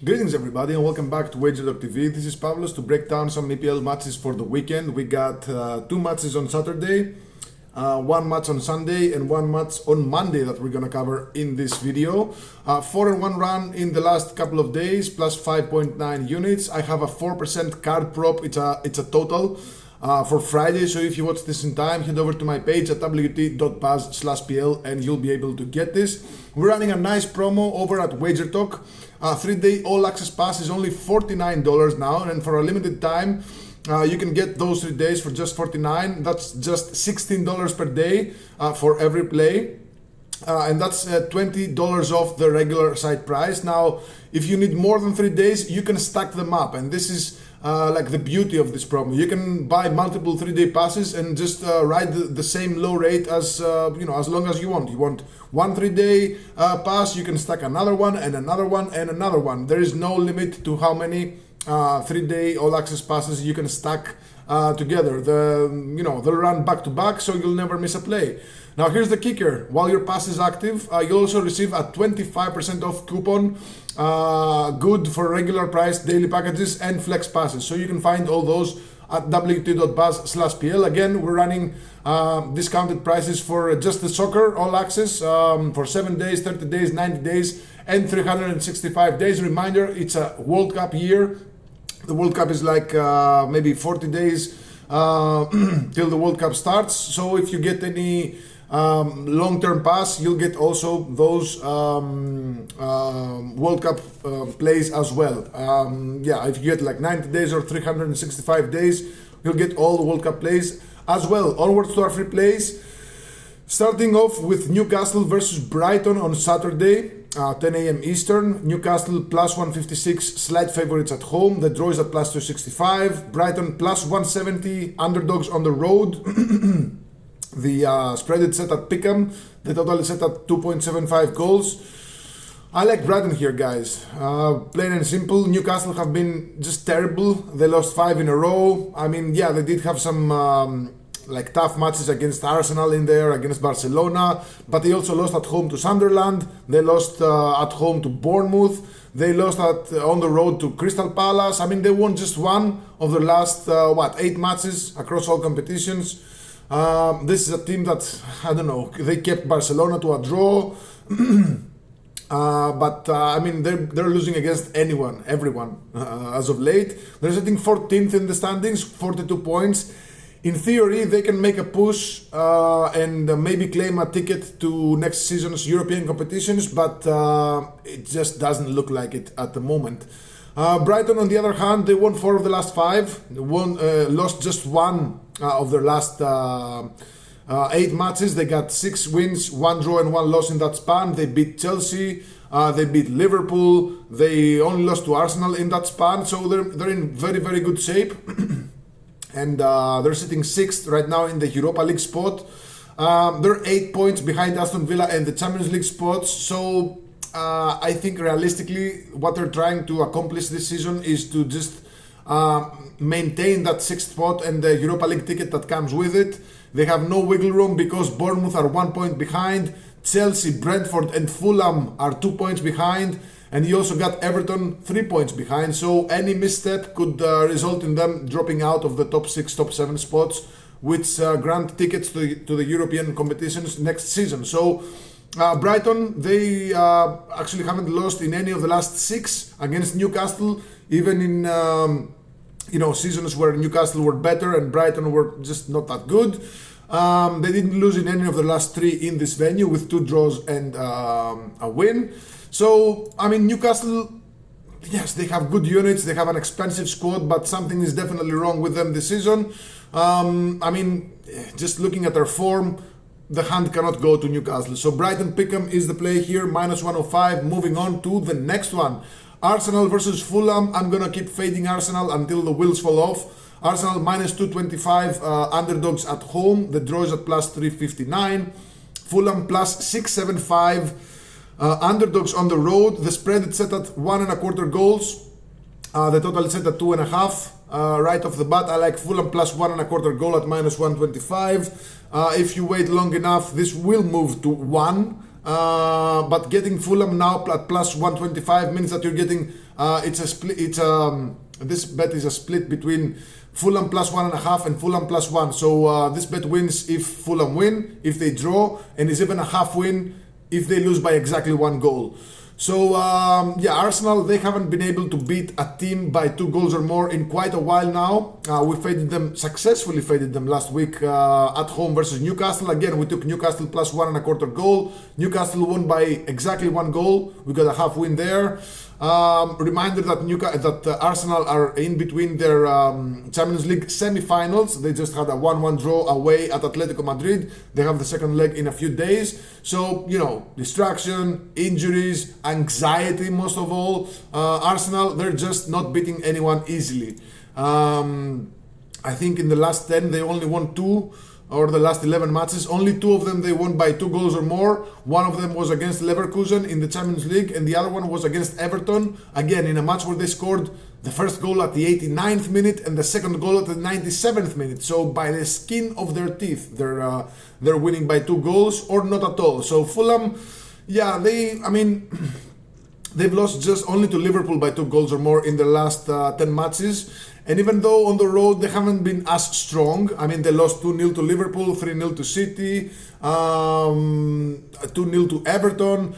Greetings everybody and welcome back to WagerTalk TV. This is Pavlos to break down some EPL matches for the weekend. We got two matches on Saturday, one match on Sunday and one match on Monday that we're gonna cover in this video. 4-1 run in the last couple of days, plus 5.9 units. I have a 4% card prop. It's a total for Friday, so if you watch this in time, head over to my page at wt.paz/pl and you'll be able to get this. We're running a nice promo over at WagerTalk. 3-day all access pass is only $49 now, and for a limited time you can get those 3 days for just $49. That's just $16 per day for every play. And that's $20 off the regular site price. Now, if you need more than 3 days, you can stack them up, and this is like the beauty of this promo. You can buy multiple 3-day passes and just ride the same low rate as as long as you want. You want one 3-day pass, you can stack another one and another one and another one. There is no limit to how many 3-day all access passes you can stack together. They'll run back to back, so you'll never miss a play. Now here's the kicker: while your pass is active, you'll also receive a 25% off coupon, good for regular price daily packages and flex passes. So you can find all those at wt.paz/pl. Again, we're running discounted prices for just the soccer all access for 7 days, 30 days, 90 days and 365 days. Reminder, it's a World Cup year. The World Cup is like maybe 40 days till the World Cup starts. So if you get any long-term pass, you'll get also those World Cup plays as well. If you get like 90 days or 365 days, you'll get all the World Cup plays as well. Onwards to our free plays, starting off with Newcastle versus Brighton on Saturday, 10 a.m. Eastern. Newcastle plus 156, slight favorites at home. The draw is at plus 265. Brighton plus 170, underdogs on the road. The spread is set at Pick'em. The total is set at 2.75 goals. I like Brighton here, guys. Plain and simple. Newcastle have been just terrible. They lost 5 in a row. I mean, yeah, they did have some tough matches against Arsenal in there, against Barcelona, but they also lost at home to Sunderland. They lost at home to Bournemouth. They lost on the road to Crystal Palace. I mean, they won just one of the last 8 matches across all competitions. This is a team that, I don't know, they kept Barcelona to a draw. I mean, they're losing against everyone as of late. They're sitting 14th in the standings, 42 points. In theory, they can make a push and maybe claim a ticket to next season's European competitions, but it just doesn't look like it at the moment. Brighton, on the other hand, they won 4 of the last 5. They lost just 1 of their last 8 matches. They got 6 wins, 1 draw and 1 loss in that span. They beat Chelsea, they beat Liverpool. They only lost to Arsenal in that span, so they're in very, very good shape. And they're sitting 6th right now in the Europa League spot. They're 8 points behind Aston Villa and the Champions League spots. So I think realistically what they're trying to accomplish this season is to just maintain that 6th spot and the Europa League ticket that comes with it. They have no wiggle room because Bournemouth are 1 point behind. Chelsea, Brentford and Fulham are 2 points behind. And you also got Everton 3 points behind. So any misstep could result in them dropping out of the top 6, top 7 spots, which grant tickets to the European competitions next season. So Brighton, they actually haven't lost in any of the last 6 against Newcastle, even in seasons where Newcastle were better and Brighton were just not that good. They didn't lose in any of the last 3 in this venue, with 2 draws and a win. So, I mean, Newcastle, yes, they have good units, they have an expensive squad, but something is definitely wrong with them this season. I mean, just looking at their form, the hand cannot go to Newcastle. So Brighton Pick'em is the play here, minus 105. Moving on to the next one. Arsenal versus Fulham. I'm going to keep fading Arsenal until the wheels fall off. Arsenal minus 225, underdogs at home. The draw is at plus 359. Fulham plus 675. Underdogs on the road. The spread is set at 1.25 goals. The total is set at 2.5. Right off the bat, I like Fulham plus 1.25 goal at minus 125. If you wait long enough, this will move to 1. But getting Fulham now at plus 125 means that you're getting it's a split. This bet is a split between Fulham plus 1.5 and Fulham plus 1. So this bet wins if Fulham win, if they draw, and is even a half win if they lose by exactly 1 goal. So yeah, Arsenal, they haven't been able to beat a team by 2 goals or more in quite a while now. We successfully faded them last week at home versus Newcastle. Again, we took Newcastle plus 1.25 goal. Newcastle won by exactly 1 goal. We got a half win there. Reminder that Arsenal are in between their Champions League semi-finals. They just had a 1-1 draw away at Atletico Madrid. They have the second leg in a few days. So, distraction, injuries, anxiety most of all. Arsenal, they're just not beating anyone easily. I think in the last 10 they only won 2, or the last 11 matches, only 2 of them they won by 2 goals or more. One of them was against Leverkusen in the Champions League, and the other one was against Everton, again in a match where they scored the first goal at the 89th minute and the second goal at the 97th minute. So by the skin of their teeth, they're winning by 2 goals or not at all. So Fulham, yeah, they've lost just only to Liverpool by 2 goals or more in the last 10 matches. And even though on the road they haven't been as strong, they lost 2-0 to Liverpool, 3-0 to City, 2-0 to Everton.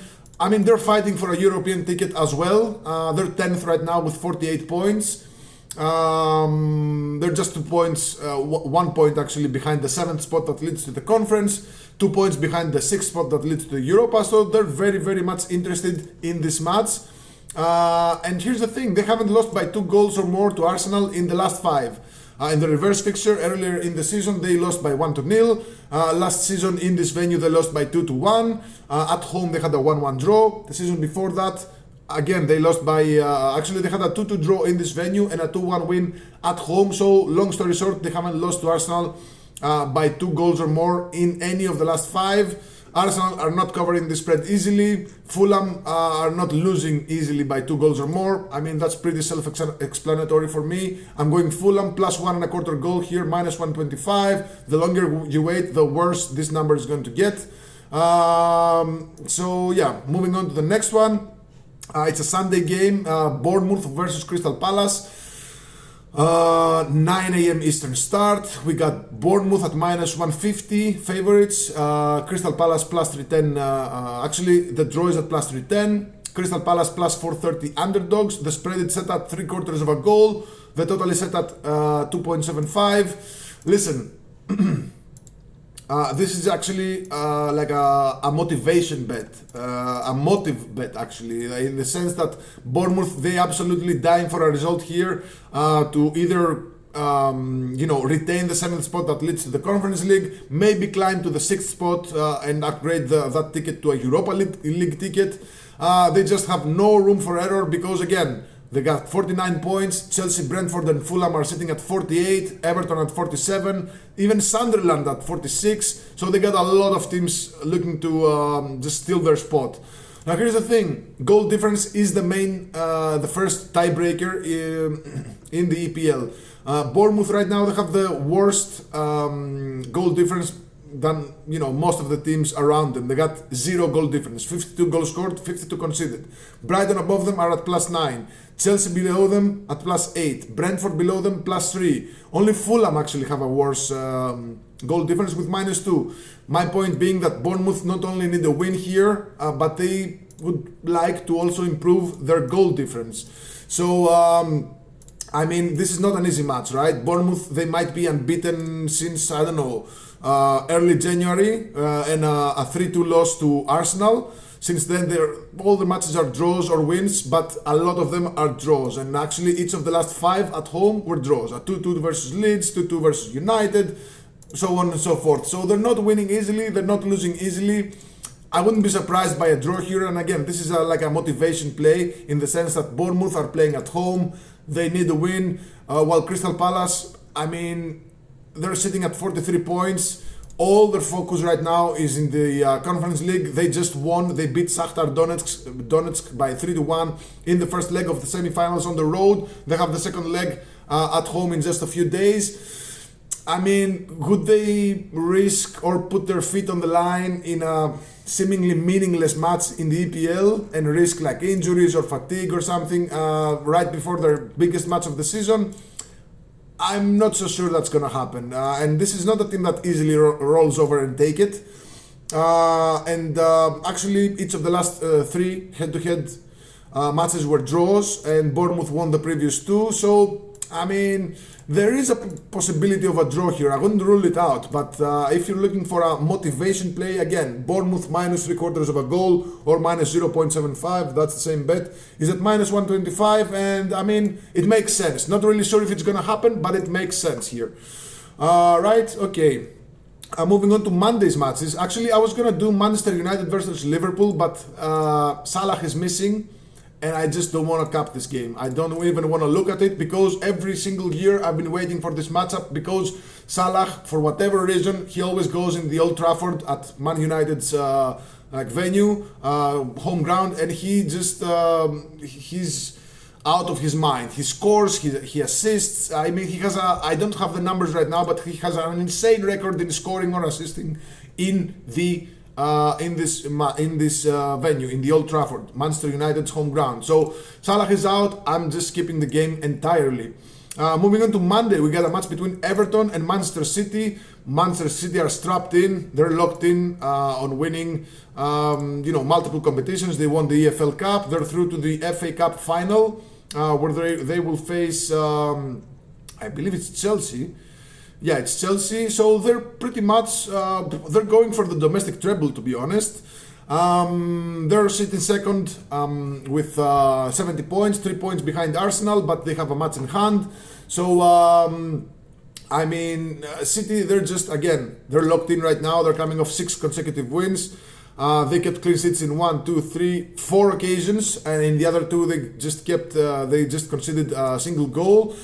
They're fighting for a European ticket as well. They're 10th right now with 48 points. They're just 2 points, 1 point actually behind the 7th spot that leads to the conference, 2 points behind the 6th spot that leads to the Europa. So they're very, very much interested in this match. And here's the thing, they haven't lost by 2 goals or more to Arsenal in the last 5. In the reverse fixture earlier in the season, they lost by 1-0. Last season in this venue, they lost by 2-1. At home, they had a 1-1 draw. The season before that, again, they lost by, actually they had a 2-2 draw in this venue and a 2-1 win at home. So long story short, they haven't lost to Arsenal by 2 goals or more in any of the last 5. Arsenal are not covering the spread easily. Fulham are not losing easily by 2 goals or more. That's pretty self-explanatory for me. I'm going Fulham plus 1.25 goal here, minus 125. The longer you wait, the worse this number is going to get. So yeah, moving on to the next one. It's a Sunday game, Bournemouth versus Crystal Palace. 9 a.m. Eastern start. We got Bournemouth at minus 150 favorites, Crystal Palace plus 310. Actually, the draw is at plus 310. Crystal Palace plus 430 underdogs. The spread is set at 3/4 of a goal. The total is set at 2.75. Listen, this is actually like a motivation bet, a motive bet actually, in the sense that Bournemouth, they absolutely dying for a result here to either retain the 7th spot that leads to the Conference League, maybe climb to the 6th spot and upgrade that ticket to a Europa League ticket. They just have no room for error because, again, they got 49 points. Chelsea, Brentford and Fulham are sitting at 48, Everton at 47, even Sunderland at 46. So they got a lot of teams looking to just steal their spot. Now here's the thing, goal difference is the first tiebreaker in the EPL. Bournemouth right now, they have the worst goal difference than most of the teams around them. They got 0 goal difference, 52 goals scored, 52 conceded. Brighton above them are at plus 9. Chelsea below them at plus 8. Brentford below them plus 3. Only Fulham actually have a worse goal difference with minus 2. My point being that Bournemouth not only need a win here, but they would like to also improve their goal difference. So this is not an easy match, right? Bournemouth, they might be unbeaten since, I don't know, early January, and a 3-2 loss to Arsenal. Since then, all the matches are draws or wins, but a lot of them are draws. And actually, each of the last 5 at home were draws. A 2-2 versus Leeds, 2-2 versus United, so on and so forth. So they're not winning easily, they're not losing easily. I wouldn't be surprised by a draw here. And again, this is like a motivation play in the sense that Bournemouth are playing at home. They need a win. While Crystal Palace, they're sitting at 43 points. All their focus right now is in the Conference League. They just won. They beat Shakhtar Donetsk by 3-1 in the first leg of the semi-finals on the road. They have the second leg at home in just a few days. I mean, would they risk or put their feet on the line in a seemingly meaningless match in the EPL and risk like injuries or fatigue or something right before their biggest match of the season? I'm not so sure that's going to happen. And this is not a team that easily rolls over and take it. Actually, each of the last three head-to-head matches were draws, and Bournemouth won the previous two. So, I mean, there is a possibility of a draw here. I wouldn't rule it out, but if you're looking for a motivation play, again, Bournemouth minus 3/4 of a goal or minus 0.75, that's the same bet, is at minus 125, and I mean, it makes sense. Not really sure if it's going to happen, but it makes sense here. Right, okay. Moving on to Monday's matches. Actually, I was going to do Manchester United versus Liverpool, but Salah is missing. And I just don't want to cap this game. I don't even want to look at it because every single year I've been waiting for this matchup because Salah, for whatever reason, he always goes in the Old Trafford at Man United's venue, home ground, and he just he's out of his mind. He scores, he assists. I mean, he has I don't have the numbers right now, but he has an insane record in scoring or assisting in this venue, in the Old Trafford, Manchester United's home ground. So Salah is out. I'm just skipping the game entirely. Moving on to Monday, we got a match between Everton and Manchester City. Manchester City are strapped in. They're locked in on winning, multiple competitions. They won the EFL Cup. They're through to the FA Cup final, where they will face, I believe it's Chelsea. Yeah, it's Chelsea, so they're pretty much, they're going for the domestic treble, to be honest. They're sitting second with 70 points, 3 points behind Arsenal, but they have a match in hand. So, I mean, City, they're just, again, they're locked in right now. They're coming off 6 consecutive wins. They kept clean sheets in 4 occasions, and in the other 2, they just conceded a single goal.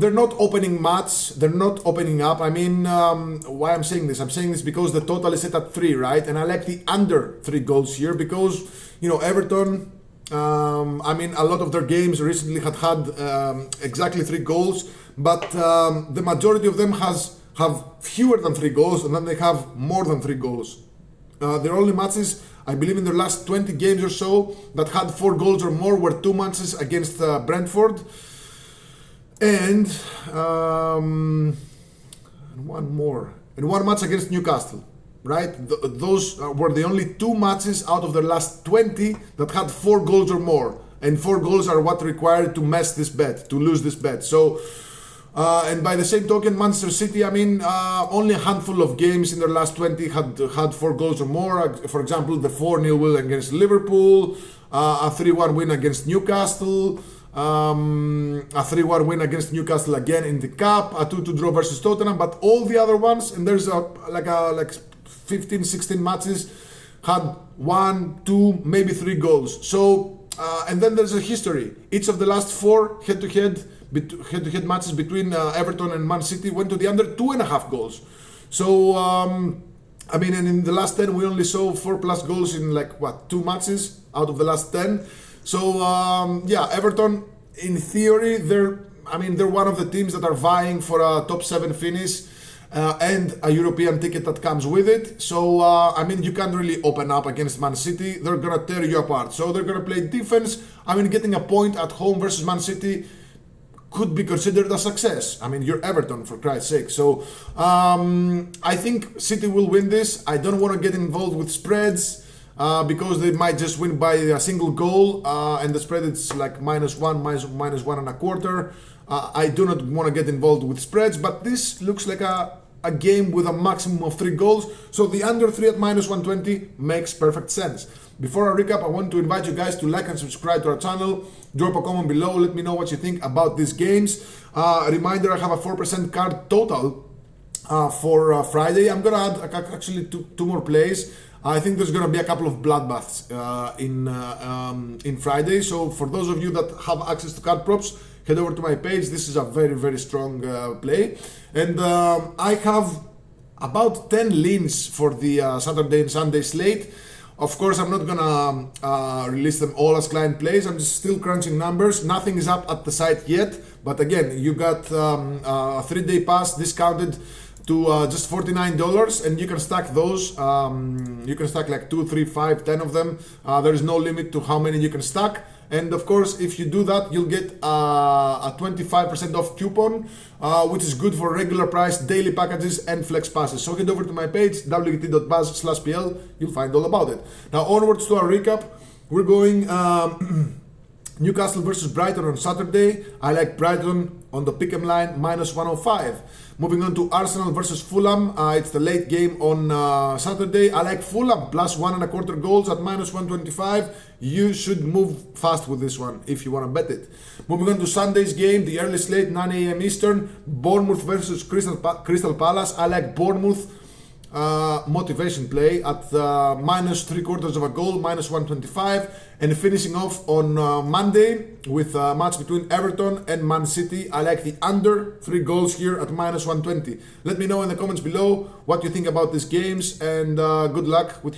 They're not opening match, they're not opening up. I mean, why I'm saying this? I'm saying this because the total is set at 3, right? And I like the under 3 goals here because, Everton, I mean, a lot of their games recently had exactly 3 goals, but the majority of them have fewer than 3 goals, and then they have more than 3 goals. Their only matches, I believe in their last 20 games or so, that had 4 goals or more were 2 matches against Brentford. And one match against Newcastle, right? Those were the only 2 matches out of the last 20 that had 4 goals or more. And 4 goals are what required to lose this bet. So, and by the same token, Manchester City, I mean, only a handful of games in their last 20 had 4 goals or more. For example, the 4-0 win against Liverpool, a 3-1 win against Newcastle, a 3-1 win against Newcastle again in the Cup, a 2-2 draw versus Tottenham, but all the other ones, and there's like 15, 16 matches, had 1, 2, maybe 3 goals. So, and then there's a history. Each of the last 4 head-to-head matches between Everton and Man City went to the under 2.5 goals. So, I mean, and in the last 10, we only saw 4+ goals in 2 matches out of the last 10. So, Everton, in theory, they're one of the teams that are vying for a top 7 finish and a European ticket that comes with it. So, you can't really open up against Man City. They're going to tear you apart. So, they're going to play defense. Getting a point at home versus Man City could be considered a success. You're Everton, for Christ's sake. So, I think City will win this. I don't want to get involved with spreads. Because they might just win by a single goal, and the spread is like -1, -1.25. I do not want to get involved with spreads, but this looks like a game with a maximum of 3 goals. So the under 3 at -120 makes perfect sense. Before I recap, I want to invite you guys to like and subscribe to our channel. Drop a comment below. Let me know what you think about these games. A reminder, I have a 4% card total for Friday. I'm going to add actually two more plays. I think there's going to be a couple of bloodbaths in Friday. So for those of you that have access to card props, head over to my page. This is a very, very strong play. And I have about 10 leans for the Saturday and Sunday slate. Of course, I'm not going to release them all as client plays. I'm just still crunching numbers. Nothing is up at the site yet, But again, you got a 3-day pass discounted to just $49, and you can stack those. You can stack like 2, 3, 5, 10 of them. There is no limit to how many you can stack. And of course, if you do that, you'll get a 25% off coupon, which is good for regular price daily packages and flex passes. So head over to my page, wt.buzz/pl. You'll find all about it. Now onwards to our recap. We're going Newcastle versus Brighton on Saturday. I like Brighton on the pick'em line, -105. Moving on to Arsenal versus Fulham. It's the late game on Saturday. I like Fulham +1.25 goals at -125. You should move fast with this one if you want to bet it. Moving on to Sunday's game, the early slate, 9 a.m. Eastern. Bournemouth versus Crystal Palace. I like Bournemouth motivation play at -3/4 goal, -125. And finishing off on Monday with a match between Everton and Man City. I like the under 3 goals here at -120. Let me know in the comments below what you think about these games, and good luck with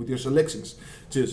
your selections. Cheers.